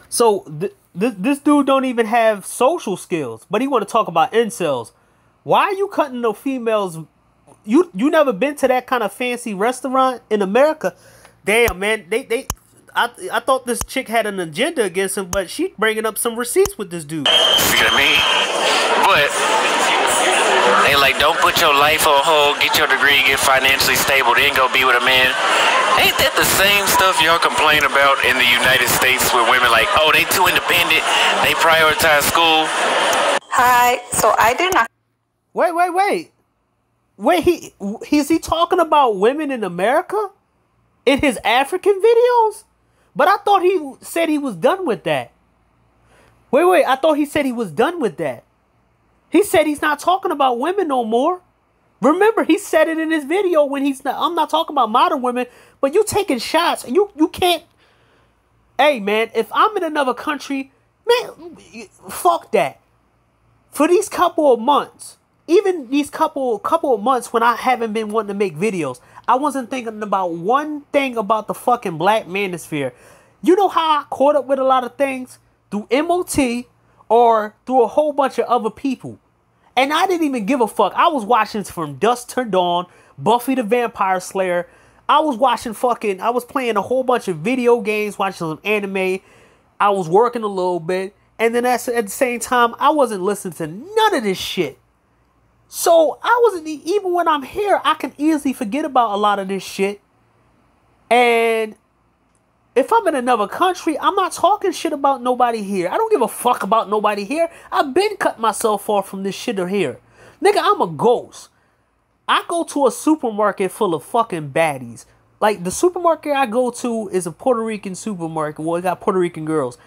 So this dude don't even have social skills, but he want to talk about incels. Why are you cutting the females? You never been to that kind of fancy restaurant in America? Damn, man, I thought this chick had an agenda against him, but she bringing up some receipts with this dude. You know me, but They like, don't put your life on hold, get your degree, get financially stable, then go be with a man. Ain't that the same stuff y'all complain about in the United States where women like, oh, they too independent, they prioritize school? Hi, so I did not. Wait. Is he talking about women in America in his African videos? But I thought he said he was done with that. Wait, I thought he said he was done with that. He said he's not talking about women no more. Remember, he said it in his video when he's not. I'm not talking about modern women, but you taking shots and you can't. Hey man, if I'm in another country, man, fuck that. For these couple of months, even these couple of months when I haven't been wanting to make videos, I wasn't thinking about one thing about the fucking black manosphere. You know how I caught up with a lot of things? Through MOT or through a whole bunch of other people. And I didn't even give a fuck. I was watching from dusk to dawn, Buffy the Vampire Slayer. I was playing a whole bunch of video games, watching some anime. I was working a little bit. And then at the same time, I wasn't listening to none of this shit. So I wasn't, even when I'm here, I can easily forget about a lot of this shit. And if I'm in another country, I'm not talking shit about nobody here. I don't give a fuck about nobody here. I've been cut myself off from this shit here. Nigga, I'm a ghost. I go to a supermarket full of fucking baddies. Like, the supermarket I go to is a Puerto Rican supermarket. Well, it got Puerto Rican girls.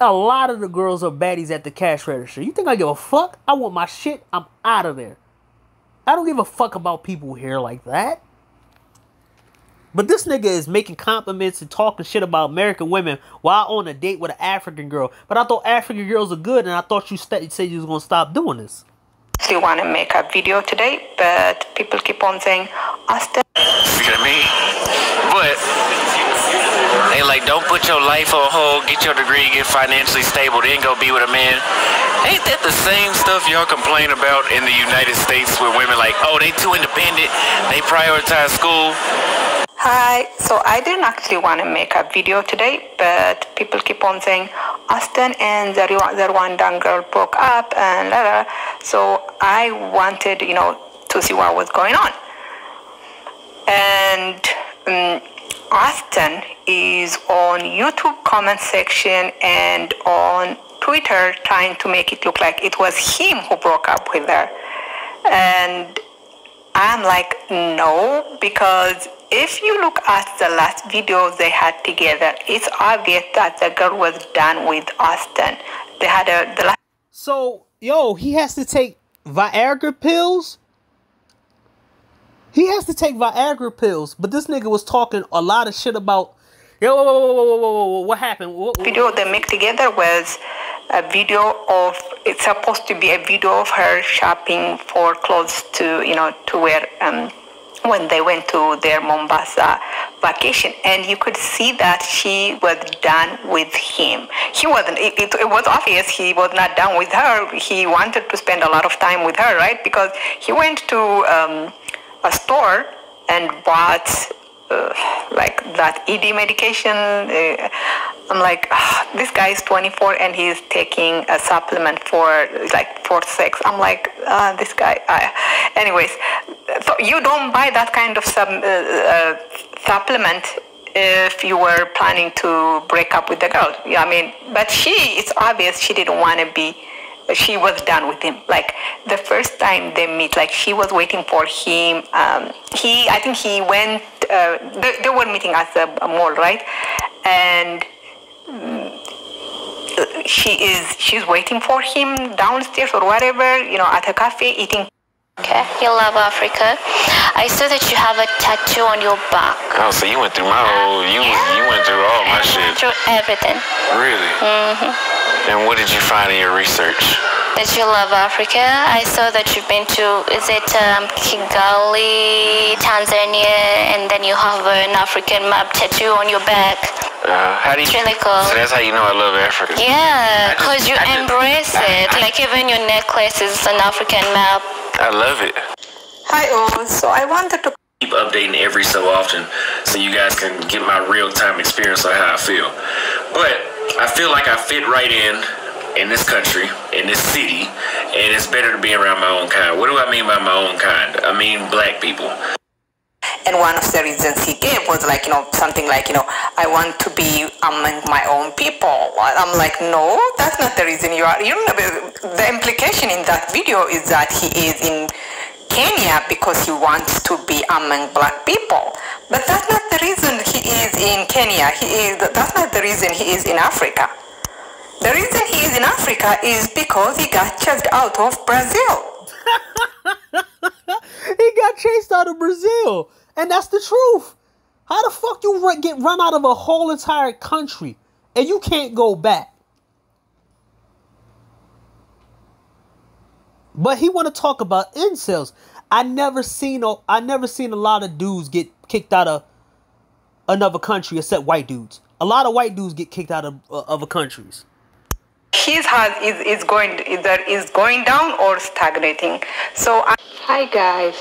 A lot of the girls are baddies at the cash register. You think I give a fuck? I want my shit. I'm out of there. I don't give a fuck about people here like that. But this nigga is making compliments and talking shit about American women while on a date with an African girl. But I thought African girls are good, and I thought you said you was going to stop doing this. I want to make a video today, but people keep on saying, Auston. You know me? But they like, don't put your life on hold, get your degree, get financially stable, then go be with a man. Ain't that the same stuff y'all complain about in the United States where women like, oh, they too independent, they prioritize school? Hi, so I didn't actually want to make a video today, but people keep on saying Auston and the Rwandan girl broke up and blah, blah. So I wanted, to see what was going on. And Auston is on YouTube comment section and on Twitter trying to make it look like it was him who broke up with her. And I'm like, no, because if you look at the last videos they had together, it's obvious that the girl was done with Auston. They had the last. So, he has to take Viagra pills? He has to take Viagra pills, but this nigga was talking a lot of shit about, whoa, what happened? Video they make together was a video of, it's supposed to be a video of her shopping for clothes to wear when they went to their Mombasa vacation. And you could see that she was done with him. He wasn't, it was obvious he was not done with her. He wanted to spend a lot of time with her, right? Because he went to a store and bought like that ED medication. I'm like, this guy is 24 and he's taking a supplement for sex. I'm like, this guy. Anyways, so you don't buy that kind of supplement if you were planning to break up with the girl. Yeah, I mean, but it's obvious she didn't want to be. She was done with him. Like the first time they meet, like she was waiting for him. I think he went. They were meeting at the mall, right? And she's waiting for him downstairs or whatever, at a cafe eating. Okay, you love Africa. I saw that you have a tattoo on your back. Oh, so you went through my whole, you went through all my shit. Through everything. Really? Mm-hmm. And what did you find in your research? That you love Africa. I saw that you've been to, is it Kigali, Tanzania, and then you have an African map tattoo on your back. How do you? It's really cool. So that's how you know I love Africa. Yeah, because you embrace it. Like even your necklace is an African map. I love it. Hi all, so I wanted to keep updating every so often so you guys can get my real-time experience on how I feel. But I feel like I fit right in this country, in this city, and it's better to be around my own kind. What do I mean name out my own kind. I mean black people. And one of the reasons he gave was like, something like, I want to be among my own people. I'm like, no, that's not the reason you are. The implication in that video is that he is in Kenya because he wants to be among black people. But that's not the reason he is in Kenya. That's not the reason he is in Africa. The reason he is in Africa is because he got chased out of Brazil. He got chased out of Brazil. And that's the truth. How the fuck you get run out of a whole entire country and you can't go back? But he want to talk about incels. I never seen a lot of dudes get kicked out of another country except white dudes. A lot of white dudes get kicked out of other countries. His heart is going down or stagnating. So, hi guys.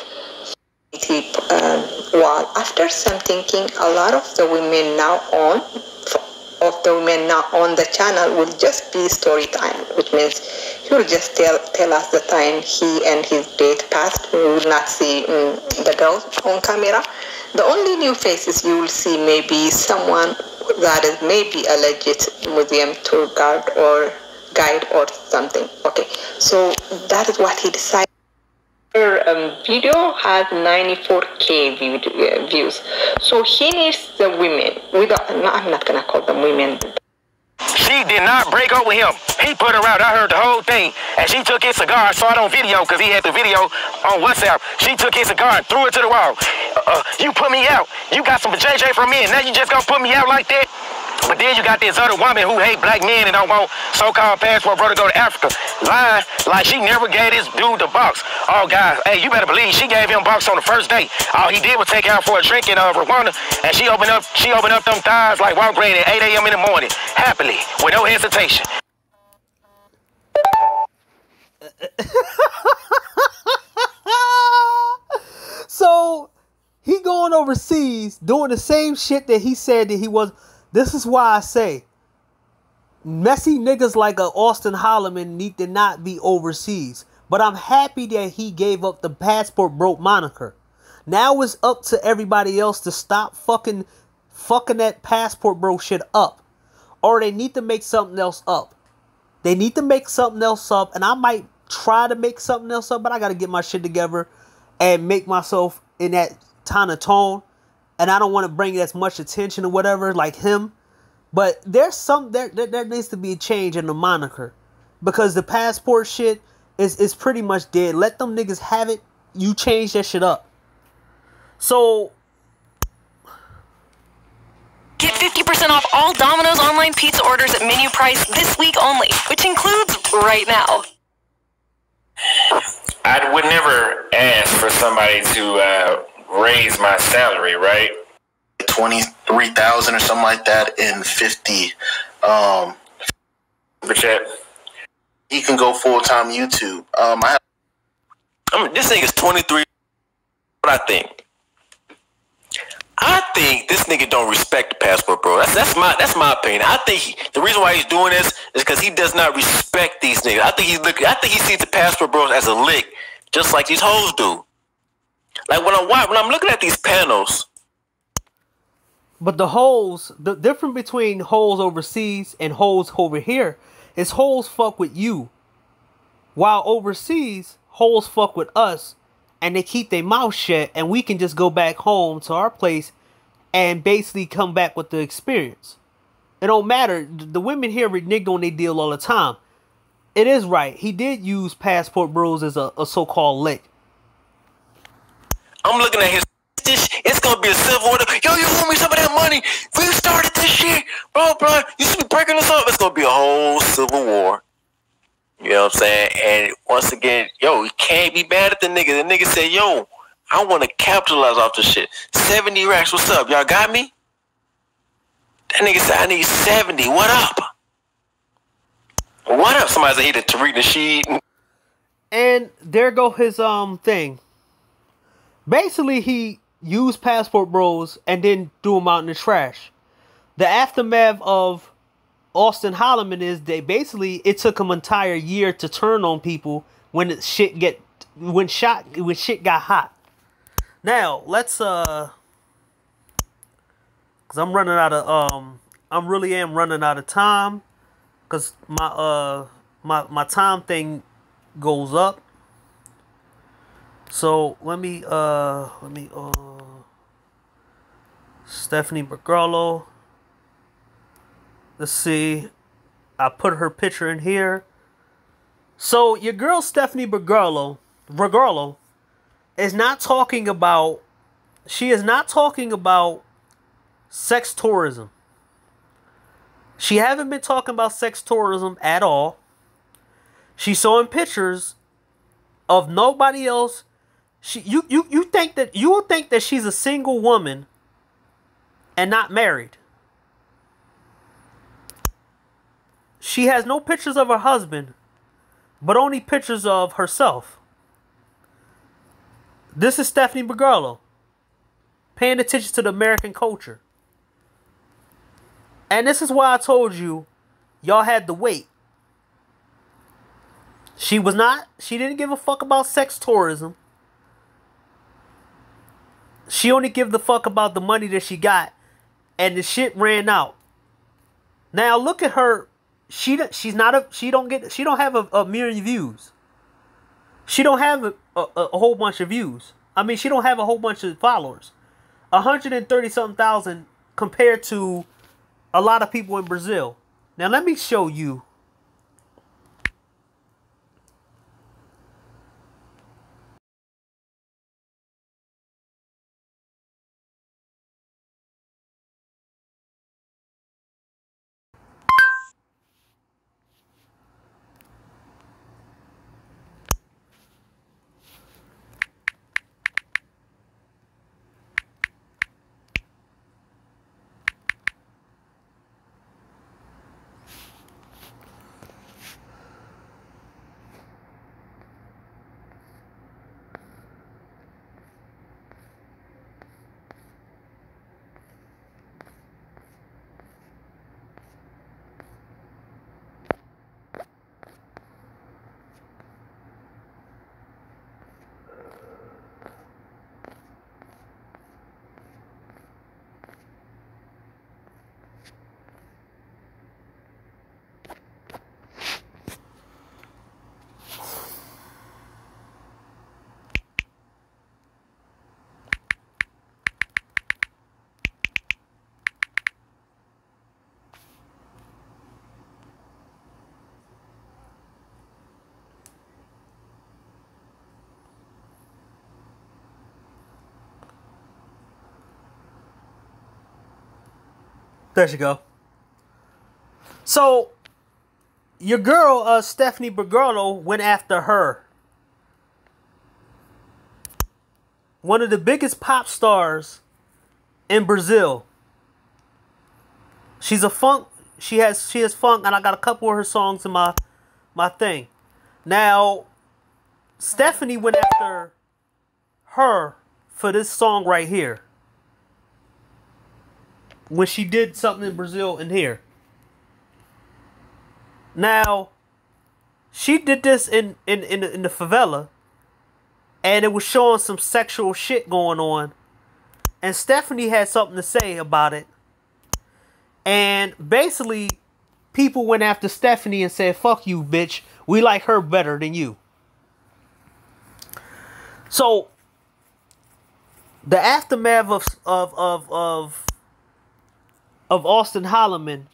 Well, after some thinking, a lot of the women now on the channel will just be story time, which means he will just tell us the time he and his date passed. We will not see the girls on camera. The only new faces you will see maybe someone that is maybe a legit museum tour guide or something. Okay, so that is what he decided. Her video has 94k views, so he needs the women. I'm not gonna call them women. She did not break up with him. He put her out. I heard the whole thing, and she took his cigar. I saw it on video because he had the video on WhatsApp. She took his cigar and threw it to the wall. You put me out. You got some JJ from me, and now you just gonna put me out like that? But then you got this other woman who hate black men and don't want so-called passport bro to go to Africa. Lying like she never gave this dude the box. Oh, guys, hey, you better believe she gave him box on the first date. All he did was take her out for a drink in Rwanda, and she opened up them thighs like Walgreens at 8 a.m. in the morning, happily, with no hesitation. So, he going overseas doing the same shit that he said that he was. This is why I say messy niggas like a Auston Holleman need to not be overseas. But I'm happy that he gave up the passport broke moniker. Now it's up to everybody else to stop fucking that passport bro shit up. Or they need to make something else up. They need to make something else up. And I might try to make something else up, but I got to get my shit together and make myself in that kind of tone. And I don't want to bring as much attention or whatever like him. But there's there needs to be a change in the moniker. Because the passport shit is pretty much dead. Let them niggas have it. You change that shit up. So get 50% off all Domino's online pizza orders at menu price this week only, which includes right now. I would never ask for somebody to raise my salary, right? 23,000 or something like that in 50. He can go full-time YouTube. This nigga's 23. What I think this nigga don't respect the passport, bro. That's my opinion. I think the reason why he's doing this is because he does not respect these niggas. I think he sees the passport bros as a lick, just like these hoes do. Like when I'm looking at these panels. But the difference between hoes overseas and hoes over here is hoes fuck with you. While overseas, hoes fuck with us and they keep their mouth shut and we can just go back home to our place and basically come back with the experience. It don't matter. The women here reneged on their deal all the time. It is right. He did use passport bros as a so-called lick. I'm looking at his. It's gonna be a civil war. Yo, you owe me some of that money. We started this shit, bro. You should be breaking this up. It's gonna be a whole civil war. You know what I'm saying? And once again, yo, you can't be mad at the nigga. The nigga said, yo, I want to capitalize off this shit. 70 racks. What's up? Y'all got me? That nigga said, I need 70. What up? What up? Somebody said he the Tariq Nasheed. And there go his thing. Basically, he used passport bros and then threw them out in the trash. The aftermath of Auston Holleman is it took him an entire year to turn on people when the shit get when shit got hot. Now let's cause I'm running out of I really am running out of time, cause my time thing goes up. So let me Stephanie Bergerlo. Let's see. I put her picture in here. So your girl Stephanie Bergerlo is not talking about, she is not talking about sex tourism. She haven't been talking about sex tourism at all. She's showing pictures of nobody else. You would think that she's a single woman and not married. She has no pictures of her husband, but only pictures of herself. This is Stephanie Bergerlo, paying attention to the American culture. And this is why I told you, y'all had to wait. She didn't give a fuck about sex tourism. She only give the fuck about the money that she got, and the shit ran out. Now look at her. She don't have a million views. She don't have a whole bunch of views. I mean, she don't have a whole bunch of followers. 130-something thousand compared to a lot of people in Brazil. Now let me show you. There you go. So, your girl, Stephanie Bergerlo, went after her. One of the biggest pop stars in Brazil. She's a funk. She has funk, and I got a couple of her songs in my thing. Now, Stephanie went after her for this song right here. When she did something in Brazil in here. Now, she did this in the favela, and it was showing some sexual shit going on. And Stephanie had something to say about it. And basically, people went after Stephanie and said, "Fuck you, bitch. We like her better than you." So, the aftermath of Auston Holleman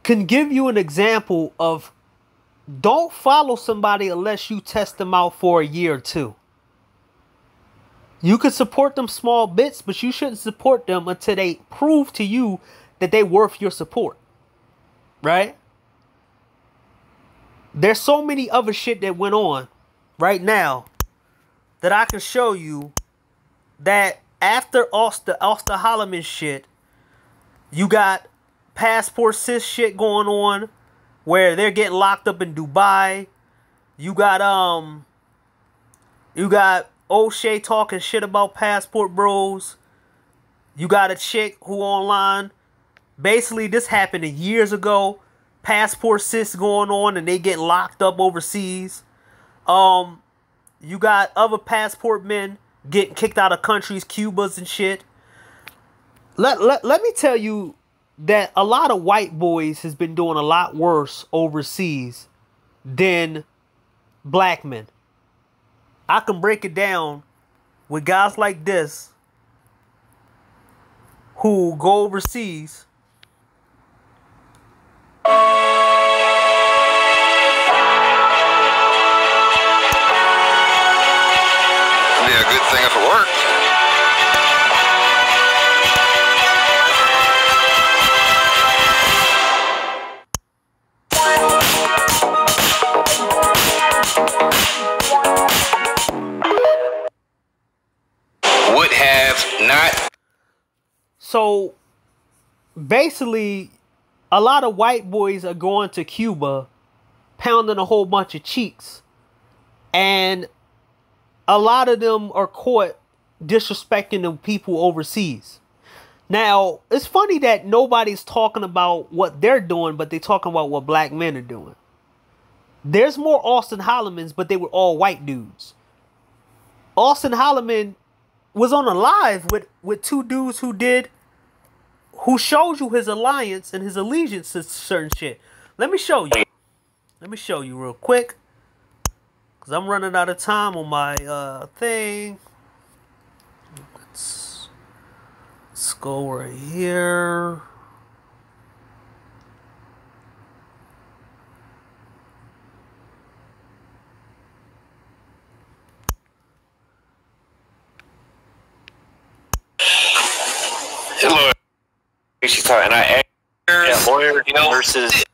can give you an example of, don't follow somebody unless you test them out for a year or two. You can support them small bits, but you shouldn't support them until they prove to you that they're worth your support. Right? There's so many other shit that went on right now that I can show you that after Auston Holleman shit, you got passport sis shit going on where they're getting locked up in Dubai. You got O'Shea talking shit about passport bros. You got a chick who online. Basically, this happened years ago. Passport sis going on and they get locked up overseas. You You got other passport men getting kicked out of countries, Cubas and shit. Let me tell you that a lot of white boys has been doing a lot worse overseas than black men. I can break it down with guys like this who go overseas. Be a good thing if it worked. Would have not. So basically, a lot of white boys are going to Cuba, pounding a whole bunch of cheeks, and a lot of them are caught disrespecting the people overseas. Now, it's funny that nobody's talking about what they're doing, but they're talking about what black men are doing. There's more Auston Hollemans, but they were all white dudes. Auston Holleman was on a live with two dudes who showed you his alliance and his allegiance to certain shit. Let me show you. Let me show you real quick. Because I'm running out of time on my thing. Let's go right here. Hello. She's talking. Lawyer versus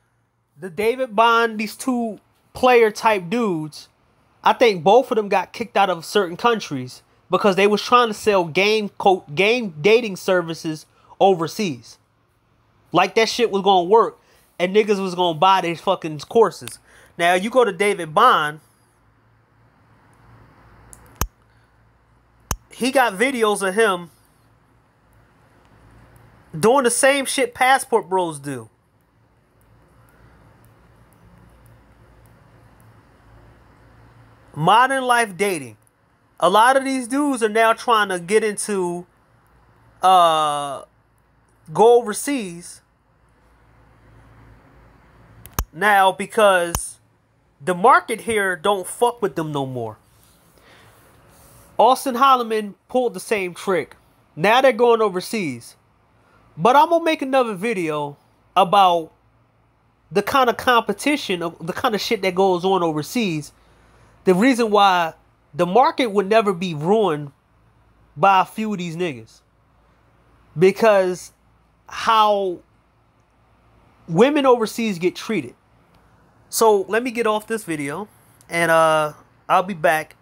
the David Bond, these two player type dudes. I think both of them got kicked out of certain countries because they was trying to sell game dating services overseas. Like that shit was gonna work and niggas was gonna buy these fucking courses. Now you go to David Bond, he got videos of him doing the same shit passport bros do. Modern life dating. A lot of these dudes are now trying to get into go overseas now because the market here don't fuck with them no more. Auston Holleman pulled the same trick. Now they're going overseas. But I'm going to make another video about the kind of competition, the kind of shit that goes on overseas. The reason why the market would never be ruined by a few of these niggas. Because how women overseas get treated. So let me get off this video and I'll be back